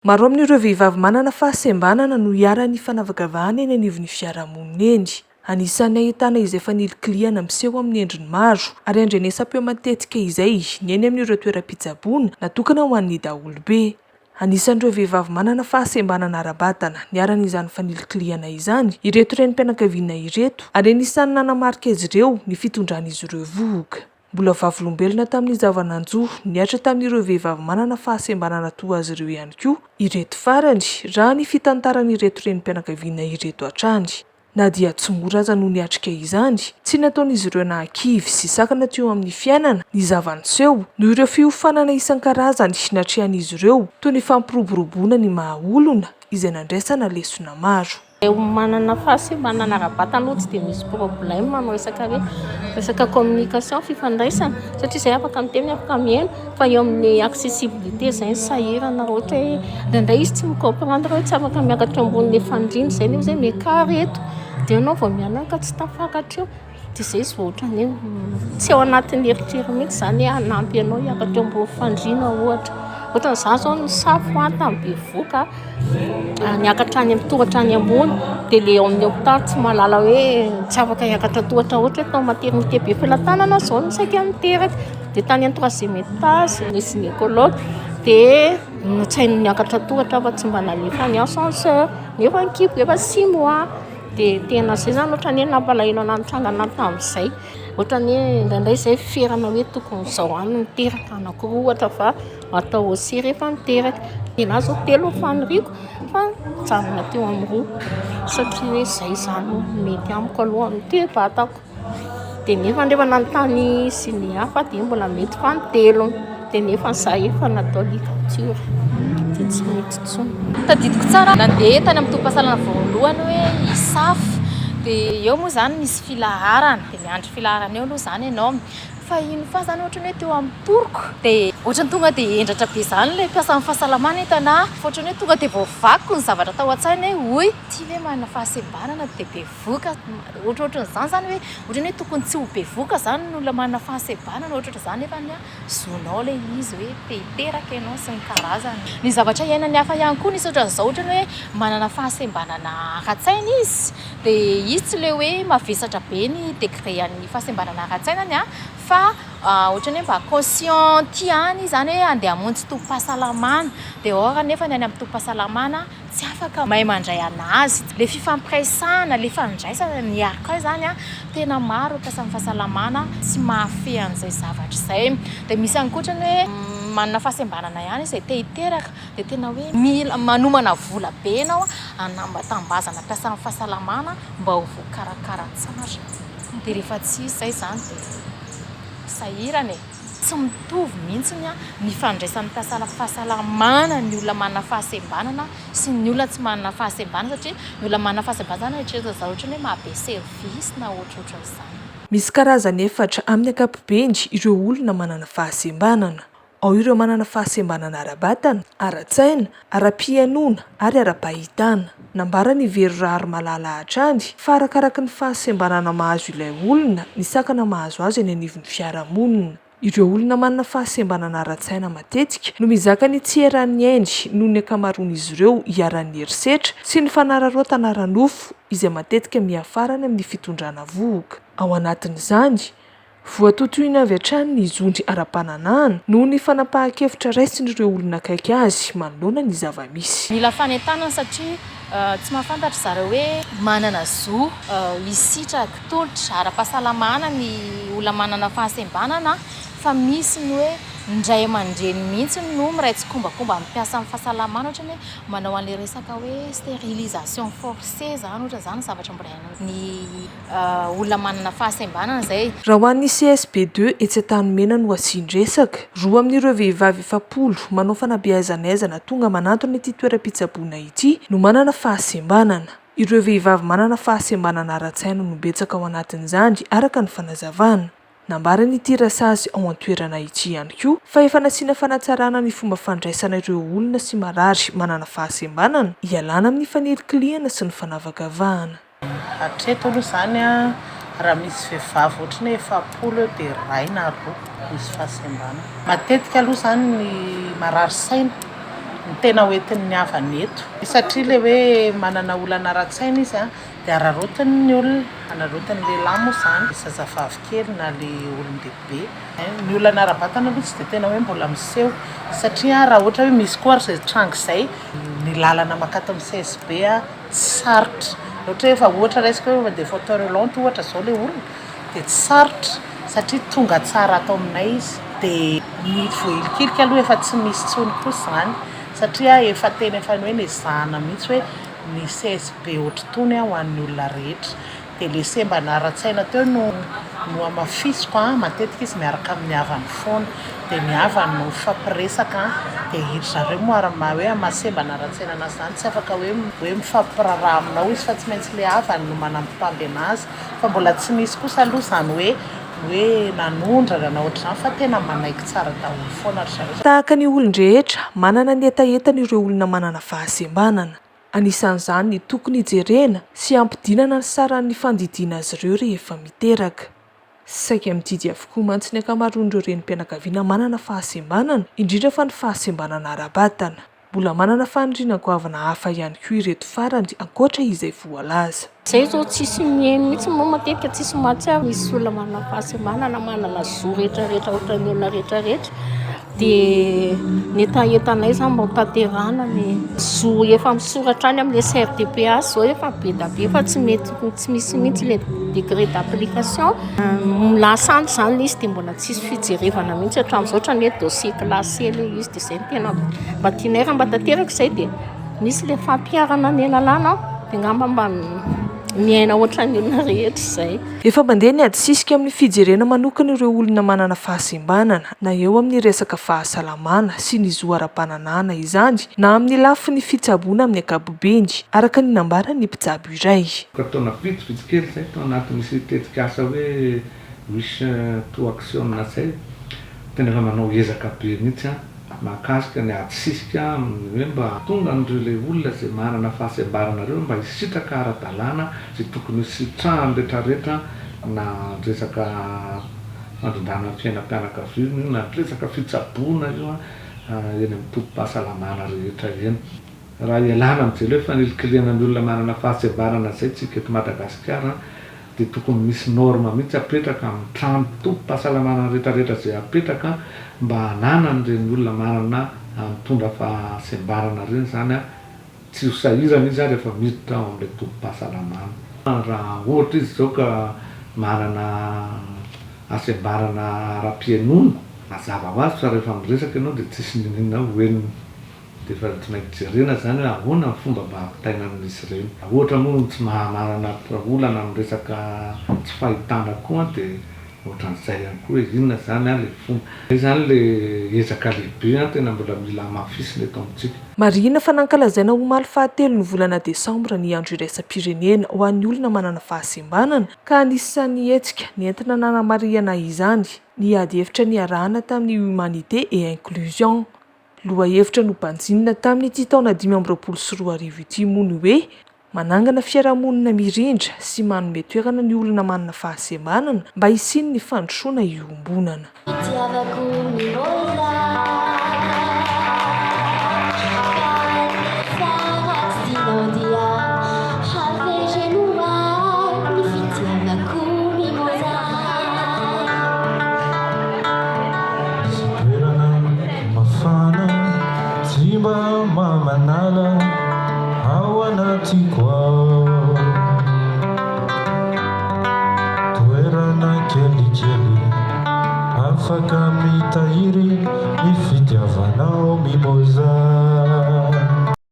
Maro amin'ireo vehivavy manana fahasembanana no hiara-ny fanavakavahana eny anivon'ny fiarahamonina eny. Anisan'ny ahitana izay efa nilikiliana miseho amin'ny endriny maro ary andrenesam-peo matetika izay ny eny amin'ireo toeram-pitsaboana natokana ho an'ny daholobe. Anisan'ireo vehivavy manana fahasembanana ara-batana niaran'izany fanilikiliana izany ireto renim-pianakaviana ireto ary anisan'ny nanamarika azy ireo ny fitondran'izy ireo vohoka. Mbola vavolombelona tamin'ny zavananjoho niatra tamin'ireo vehivavy manana fahasembanana toa azy ireo ihany koa ireto farany raha ny fitantaran'ireto renim-pianakaviana ireto hatrany. Na dia tsy mora aza noho niatrika izany, tsy nataon'izy ireo nankivy sy sakana teo amin'ny fiainana ny zavaniseho noho ireo fiofanana isan-karazany natrehan'izy ireo toy ny fampiroboroboana ny mahaolona izay nandraisana lesona maro. Manana fahasembanana ara-batana aloha tsy dia misy problème no resaka communication fifandraisana satria izay afaka miteny afaka mihaino fa eo amin'ny accessibilité izay sahirana ohatra hoe indraindray izy tsy micomprendre hoe tsy afaka miakatra ambonin'ny fandriana izay nefa izay miakary eto dia ianao vao mianaka tsy tafakatra eo dia izay izy vao ohatran'ny tsy ao anatin'ny heritreriny mihitsy izany hoe hanampy ianao hiakatra ambony fandriana ohatra. Ohatran'izany izao ny safo tamin'ny bevoka niakatra any amin'ny tohatra any ambony dia ilay ao amin'ny hôpitaly tsy mahalala hoe tsy afaka hiakatra tohatra ohatra hoe tao maternité be filatanana izao no saika miteraka dia tany amin'ny troisième étage ny gynécologue dia tsy hainy niakatra tohatra fa tsy mba nalefa ny ascenseur nefa nikibo efa 6 mois dia tena izay izany ohatran'ny hoe nampalahelo anatrangana tamin'izay ohatran'ny hoe indraindray izay ferana hoe tokony izao any miteraka anankiroa ohatra fa atao aussi rehefa miteraka dia na zao 3 faniriako fa mijanona teo amin'ny 2 satria hoe izay izany mety amiko aloha amin'ny 3 vatako dia nefa rehefa nanontany sy ny hafa dia mbola mety fa ny 3 dia nefa izaho efa natao ligature dia tsy mety intsony. Tadidiko tsara nandeha tany amin'ny tompam-pahasalana voalohany hoe hisafo dia eo moa izany misy filaharana dia miandry filaharana eo aloha izany ianao fa ino fa izany ohatrany hoe teo amin'ny toroko dia ohatrany tonga dia endratra be izany ilay mpiasa amin'ny fahasalamana hitana fa ohatrany hoe tonga dia voavakiko ny zavatra tao an-tsaina hoe oy ty hoe manana fahasembanana dia bevoka ohatrohatran'izany izany hoe ohatrany hoe tokony tsy ho bevoka izany no olona manana fahasembanana ohatratra izany nefa ny zonao ilay izy hoe te-hiteraka ianao sy ny karazany ny zavatra iainany hafa ihany koa nisy ohatran'izao ohatrany hoe manana fahasembanana ara-tsaina izy dia izy tsy ilay hoe mavesatra be ny degré an'ny fahasembanana ara-tsainany fa ohatrany hoe mba conscient tiany izany hoe andeha hamonjy tompom-pahasalamana dia ora nefa ny any amin'ny tompom-pahasalamana tsy afaka mahay mandray anazy ilay fifampiresahana ilay fandraisana niaraka izany tena maro mpiasa amin'ny fahasalamana tsy mahafehy an'izay zavatra izay dia misy ankoatrany hoe manana fahasembanana ihany izay te hiteraka dia tena hoe mila manomana vola be ianao anambatambazana mpiasa amin'ny fahasalamana mba ho voakarakara tsara dia rehefa tsy izay izany dia sahirana tsy mitovy mihitsy ny fandraisan'ny mpiasa fahasalamana ny olona manana fahasembanana sy ny olona tsy manana fahasembanana satria ny olona manana fahasembanana eritreretina zareo ohatrany hoe mahabe service na ohatrohatra izany. Misy karazany efatra amin'ny ankapobeny ireo olona manana fahasembanana. Ao ireo manana fahasembanana ara-batana, ara-tsaina, ara-pihainoana ary ara-pahitana. Nambara ny Very Malala hatrany fa arakaraka ny fahasembanana mahazo ilay olona ny sakana mahazo azy eny anivon'ny fiarahamonina. Ireo olona manana fahasembanana ara-tsaina matetika no mizaka ny tsy eran'ny endry noho ny ankamaroan'izy ireo hiaran'ny herisetra sy ny fanararaotana ara-nofo izay matetika miafarana amin'ny fitondrana vohoka. Ao anatin'izany voatotoina avy hatrany ny zondry ara-pananahana noho ny fanapahan-kevitra raisin'ireo olona akaiky azy manoloana ny zava-misy. Mila fanentanana satria tsy mahafantatra zareo hoe manana zo hisitraka tolotra ara-pahasalamana ny olona manana fahasembanana fa misy ny hoe ndray aman-dreny mihitsy no miraitsy kombakomba mpiasa amin'ny fahasalamana ohatrany hoe manao an'ilay resaka hoe stérilisation forcée zany ohatra izany zavatra mbola ny olona manana fahasembanana izay. Raha ho an'ny CSP2 etsy Antanimena no asian-dresaka, roa amin'ireo vehivavy 7 manao fanabeazanaizana tonga manantona ity toeram-pitsaboana ity no manana fahasembanana. Ireo vehivavy manana fahasembanana ara-tsaina no betsaka ao anatin'izany araka ny fanazavana. Nambara n'ity rasazy ao an-toerana ity ihany koa fa efa nasiana fanatsarana ny fomba fandraisana ireo olona sy marary manana fahasembanana hialana amin'ny fanelikiliana sy ny fanavakavahana. Hatreto aloha izany raha misy vehivavy ohatrany hoe 7 dia 1 na 2 misy fahasembanana. Matetika aloha izany ny marary saina ny tena hoentin'ny havany eto satria le hoe manana olana ara-tsaina izy a dia ararotiny ny olona anarotiny lehilahy moa zany zazavavy kely na le olon-dehibe ny olana ara-batana aloha tsy dia tena hoe mbola miseho satria raha ohatra hoe misy koa zay trango izay ny lalana makatao amin'ny CSB a sarotra ohatra hoe efa ohatra resaka hoe dia fauteuil roulant ohatra zao le olona dia tsy sarotra satria tonga tsara atao aminay izy dia ny voahilikilika aloha efa tsy misy tsony koa zany satria efa tena efa hoe nezahana mihitsy hoe ny CSB ohatry-tony ho an'ny olona rehetra dia le sembana ara-tsaina teo no amafisiko matetika izy miaraka amin'ny havany foana dia ny havany no fampiresaka dia iry zareo moa hoe amasembana ara-tsaina anazy zany tsy afaka hoe mifampiraraha aminao izy fa tsy maintsy le havany no manampipamby anazy fa mbola tsy misy kosa aloha zany hoe nanondrana na ohatr'izany fa tena manaiky tsara daholo foana ry zareo. Tahaka ny olon-drehetra manana ny etaentana ireo olona manana fahasembanana. Anisan'izany ny tokony hijerena sy ampidinana ny saran'ny fandidiana azy ireo rehefa miteraka. Saika mididy avokoa mantsy ny ankamaroan'ireo renim-pianakaviana manana fahasembanana, indrindra fa ny fahasembanana ara-batana. Mbola manana faniriana goavana hafa ihany koa ireto farany ankoatra izay voalaza. Zay zao tsisy mihaino mihitsy moa matetika tsisy mahatsiaro misy olona manana fahasembanana manana zo rehetrarehetra ohatran'ny olona rehetrarehetra dia ny etaentanay zany mba tanterahana ny zo efa misoratra any amin'ilay CRDPA zao efa be da be fa tsy misy mihitsy le degré d'application milasany zany izy dia mbola tsisy fijerevana mihitsy hatramin'izao ohatrany hoe dossier classé le izy dia zay ny tena mba tianay raha mba tanteraka izay dia misy le fampiarana ny lalàna dia ngamba mba miaina ohatran'ny olona rehetra izay. Efa mandeha ny adisisika amin'ny fijerena manokana ireo olona manana fahasembanana na eo amin'ny resaka fahasalamana sy ny zo ara-pananana izany na amin'ny lafiny fitsaboana amin'ny ankapobeny araka ny nambaran'ny mpitsabo iray. Taona vitsivitsy kely zay tao anaty misy tetikasa hoe misy to action na zay tena efa manao ezaka be mihitsy mahakasika ny adisisika hoe mba tonga n'ireo le olona zay manana fahasembanana reo mba hisitraka ara-dalàna zay tokony hisitrahany rehetrarehetra na resaka fandrindrana fiainam-pianakaviana na resaka fitsaboana io eny amin'ny tobim-pahasalamana rehetra eny. Raha ialana amin'izay le fanelikiliana ny olona manana fahasembanana zay tsika eto Madagasikara dia tokony misy norma mihitsy apetraka amin'ny trano tobim-pahasalamana rehetrarehetra zay apetraka mba hananany ireny olona manana mitondra fahasembanana reny zany tsy ho sahirana izy rehefa miditra ao amin'ilay tobim-pahasalamana. Raha ohatra izy zao ka manana fahasembanana ara-piainoana mazava ho azy fa rehefa miresaka ianao dia tsisy ninona hoeniny dia efa tsy maintsy jerena zany hoe ahoana ny fomba mba hampitaina amin'izy ireny. Ohatra moa tsy manana olana amin'ny resaka tsy fahitana koa dia ohatran'izay ihany koa hoe inona zany le fomba. Izay zany le ezaka lehibe tena mbola mila mafisina eto amintsika. Marihina fa nankalazaina omaly fahatelo ny volana Desambra ny andro iraisam-pirenena ho an'ny olona manana fahasembanana ka anisan'ny hetsika nentina nanamariana izany ny ady hevitra niarahana tamin'ny Humanité et Inclusion. Loha hevitra no banjinina tamin'ity taona 2024 ity moa ny hoe manangana fiarahamonina mirindra sy manome toerana ny olona manana fahasembanana mba hisiny ny fandrosoana iombonana. Manala hawanatiko toerana kelikely afaka mitahiry ny fitiavanao mimoza.